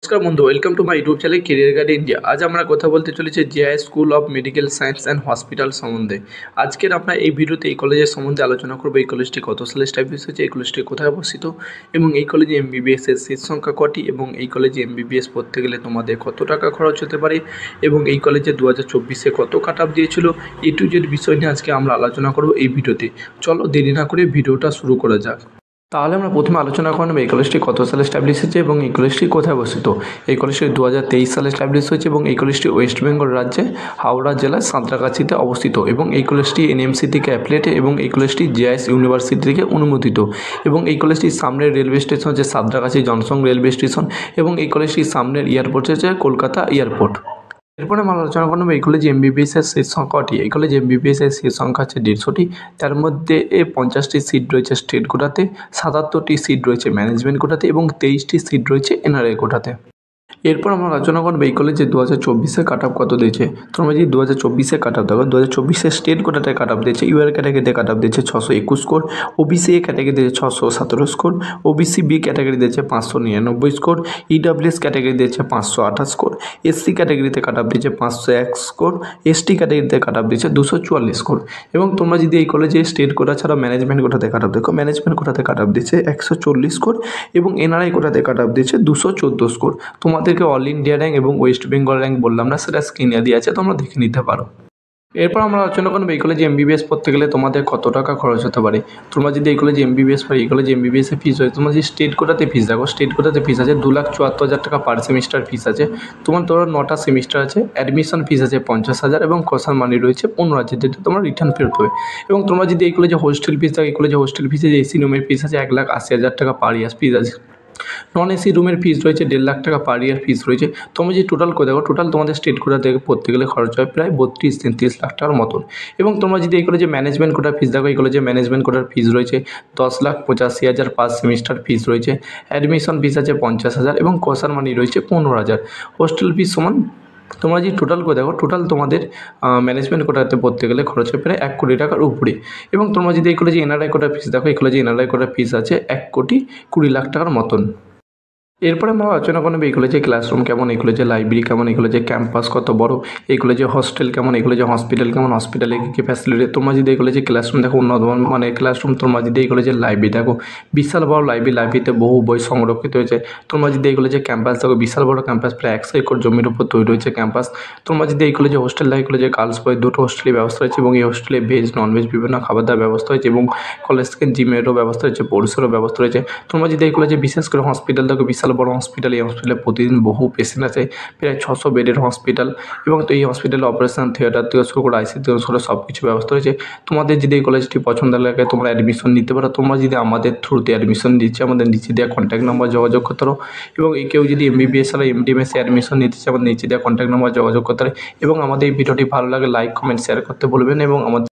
নমস্কার বন্ধু, welcome to my YouTube channel career guide India. আজ আমরা কথা বলতে চলেছি JI school of medical science and hospital সম্বন্ধে। আজকের আমরা এই ভিডিওতে এই কলেজের সম্বন্ধে আলোচনা করবো। এই কলেজটি কত সালে এস্টাবলিশ হয়েছে, এই কলেজটি কোথায় অবস্থিত এবং এই কলেজে এমবিবিএস এর সিট সংখ্যা কটি এবং এই কলেজে এমবিবিএস পড়তে গেলে তোমাদের কত টাকা খরচ হতে পারে এবং এই কলেজে 2024-এ কত কাট অফ দিয়েছিল, এ টু জেড বিষয় নিয়ে আজকে আমরা আলোচনা করবো এই ভিডিওতে। চলো দেরি না করে ভিডিওটা শুরু করা যাক। তাহলে আমরা প্রথমে আলোচনা করব এই কলেজটি কত সালে এস্টাবলিশ হয়েছে এবং এই কলেজটি কোথায় অবস্থিত। এই কলেজটি 2023 সালে এস্টাবলিশ হয়েছে এবং এই কলেজটি ওয়েস্ট বেঙ্গল রাজ্যে হাওড়া জেলার সাঁতরাগাছিতে অবস্থিত এবং এই কলেজটি এনএমসি থেকে অ্যাফিলিয়েটেড এবং এই কলেজটি জেআইএস ইউনিভার্সিটি থেকে অনুমোদিত এবং এই কলেজটির সামনের রেলওয়ে স্টেশন হচ্ছে সাঁতরাগাছি জনসং রেলওয়ে স্টেশন এবং এই কলেজটির সামনের এয়ারপোর্ট হচ্ছে কলকাতা এয়ারপোর্ট। এরপরে আমরা আলোচনা করব এই কলেজে এমবিবিএস এর সিট সংখ্যাটি। এই কলেজে এমবিবিএস এর সিট সংখ্যা হচ্ছে 150টি। তার মধ্যে 50টি সিট রয়েছে স্টেট কোটাতে, 77টি সিট রয়েছে ম্যানেজমেন্ট কোটাতে এবং 23টি সিট রয়েছে এনআরআই কোটাতে। এরপর আমরা আলোচনা করবো এই কলেজে 2024-এ কাট অফ কত দিয়েছে। তোমরা যদি 2024-এ কাট অফ দেখো, 2024-এ স্টেট কোটাতে কাট অফ দিয়েছে, ইউআর ক্যাটাগরিতে কাট অফ দিয়েছে 621 স্কোর, ওবিসি এ ক্যাটাগরি দিয়েছে 617 স্কোর, ওবিসি বি ক্যাটাগরি দিয়েছে 599 স্কোর, ইডাব্লিউএস ক্যাটাগরি দিয়েছে 528 স্কোর, এসসি ক্যাটাগরিতে কাট অফ দিয়েছে 501 স্কোর, এসটি ক্যাটাগরিতে কাট অফ দিয়েছে 244 স্কোর। এবং তোমরা যদি এই কলেজে স্টেট কোটা ছাড়া ম্যানেজমেন্ট কোটাতে কাট অফ দেখো, ম্যানেজমেন্ট কোটাতে কাট অফ দিয়েছে 140 স্কোর এবং এনআরআই কোটাতে কাট অফ দিয়েছে 214 স্কোর। তোমাদেরকে অল ইন্ডিয়া র্যাঙ্ক এবং ওয়েস্ট বেঙ্গল র্যাঙ্ক বললাম না, সেটা স্ক্রিনে দিয়ে আছে, তোমরা দেখে নিতে পারো। এরপর আমরা আলোচনা করবো এই কলেজে এমবিবিএস পড়তে গেলে তোমাদের কত টাকা খরচ হতে পারে। তোমরা যদি এই কলেজে এমবিবিএস পাই, এই কলেজে এমবিবিএসের ফিস হয়, তোমরা যদি স্টেট কোটাতে ফিস দেখো, স্টেট কোটাতে ফিস আছে 2,74,000 টাকা পার সেমিস্টার ফিস আছে। তোমার ধরো 9টা সেমিস্টার আছে, অ্যাডমিশন ফিস আছে 50,000 এবং কোর্সার মানি রয়েছে 15,000, যেটা তোমরা রিটার্ন ফেরত হবে। এবং তোমরা যদি এই কলেজে হোস্টেল ফিস দেখো, এই কলেজে হোস্টেল ফিসে যে এসি রুমের ফিস আছে 1,80,000 টাকা পার ইয়ার ফিস আছে, নন এসি রুমের ফিস রয়েছে 1.5 লাখ টাকা পার ইয়ার ফিস রয়েছে। তোমরা যদি টোটাল করে দেখো, টোটাল তোমাদের স্টেট কোটা থেকে পড়তে গেলে খরচ হয় প্রায় 32-33 লাখ টাকার মতন। এবং তোমরা যদি এই কলেজে ম্যানেজমেন্ট কোটার ফিস দেখো, এই কলেজে ম্যানেজমেন্ট কোটার ফিস রয়েছে 10,85,000 পার সেমিস্টার ফিস রয়েছে, অ্যাডমিশন ফিস আছে 50,000 এবং কোর্সার মানি রয়েছে 15,000। হোস্টেল ফিস সমান তোমরা যদি টোটাল করে দেখো, টোটাল তোমাদের ম্যানেজমেন্ট কোটাতে পড়তে গেলে খরচ হয় প্রায় 1 কোটি টাকার উপরে। এবং তোমরা যদি এই কলেজে এনআরআই কোটার ফিস দেখো, এই কলেজে এনআরআই কোটার ফিস আছে 1,20,00,000 টাকার মতন। এরপরে আমরা আলোচনা করবো এই কলেজে ক্লাসরুম কেমন, এই কলেজে লাইব্রেরি কেমন, এই কলেজে ক্যাম্পাস কত বড়, এই কলেজে হস্টেল কেমন, এই কলেজে হসপিটাল কেমন, হসপিটালে কী কী ফ্যাসিলিটি। তোমরা যদি এই কলেজে ক্লাসরুম দেখো উন্নত মানের ক্লাসরুম, তোমরা যদি এই কলেজের লাইব্রেরি দেখো বিশাল বড় লাইব্রেরি, লাইব্রেরিতে বহু বই সংরক্ষিত হয়েছে। তোমরা যদি এই কলেজে ক্যাম্পাস দেখো, বিশাল বড় ক্যাম্পাস, প্রায় 100 একর জমির উপর তৈরি হয়েছে ক্যাম্পাস। তোমরা যদি এই কলেজে হোস্টেল দেখো, এই কলেজে গার্লস বয় দুটো হোস্টেলের ব্যবস্থা রয়েছে এবং এই হোস্টেলে ভেজ ননভেজ বিভিন্ন খাবার দাবার ব্যবস্থা হয়েছে এবং কলেজ থেকে জিমেরও ব্যবস্থা রয়েছে, পরিসরও ব্যবস্থা রয়েছে। তোমরা যদি এই কলেজে বিশেষ করে হসপিটাল দেখো, বিশাল বড় হসপিটাল, এই হসপিটালে প্রতিদিন বহু পেশেন্ট আছে, প্রায় 600 বেডের হসপিটাল এবং তো এই হসপিটালে অপারেশন থিয়েটার থেকে শুরু করে আইসি থেকে শুরু করে সব কিছু ব্যবস্থা রয়েছে। তোমাদের যদি এই কলেজটি পছন্দ লাগে তোমরা অ্যাডমিশন নিতে পারো। তোমরা যদি আমাদের থ্রুতে অ্যাডমিশন দিচ্ছে, আমাদের নিচে দেওয়া কন্ট্যাক্ট নাম্বার যোগাযোগ করতে পারো এবং এই কেউ যদি এমবিবিএস আর এমডিএমএসে অ্যাডমিশন নিতে চায়, আমাদের নিচে দেওয়া কন্ট্যাক্ট নাম্বার যোগাযোগ করতে পারে। এবং আমাদের এই ভিডিওটি ভালো লাগে লাইক কমেন্ট শেয়ার করতে বলবেন এবং আমাদের